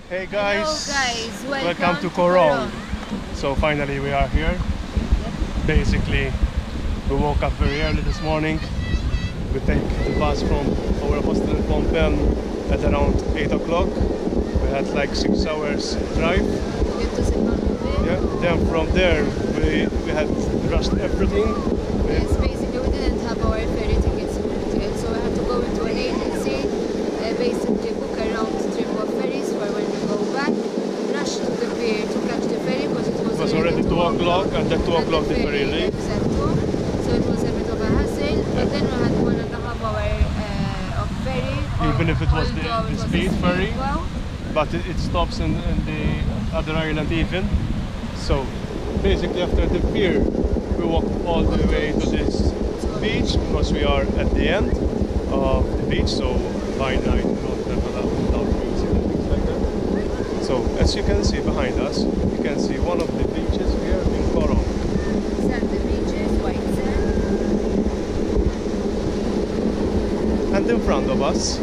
Hey guys, hello guys, welcome to Koh Rong. So finally we are here. Basically we woke up very early this morning. We take the bus from our hostel in Phnom Penh at around 8 o'clock. We had like 6 hours drive. Yeah. Then from there we had rushed everything. Yes, basically we didn't have our ferry tickets yet, so we had to go into an agency, basically book a round trip of ferries for when we go back, rush to the pier to catch the ferry because it was already 2 o'clock, and at 2 o'clock the ferry leaves. At 2, so it was a bit of a hassle, but then we had 1.5 hours of ferry. Even if it was the speed ferry, but it stops in the other island even. So basically after the pier we walked all the way to this beach because we are at the end of the beach, so by night we don't have loud music and things like that. So as you can see behind us, you can see one of the beaches here in Koh Rong. Sandy beaches, white sand. And in front of us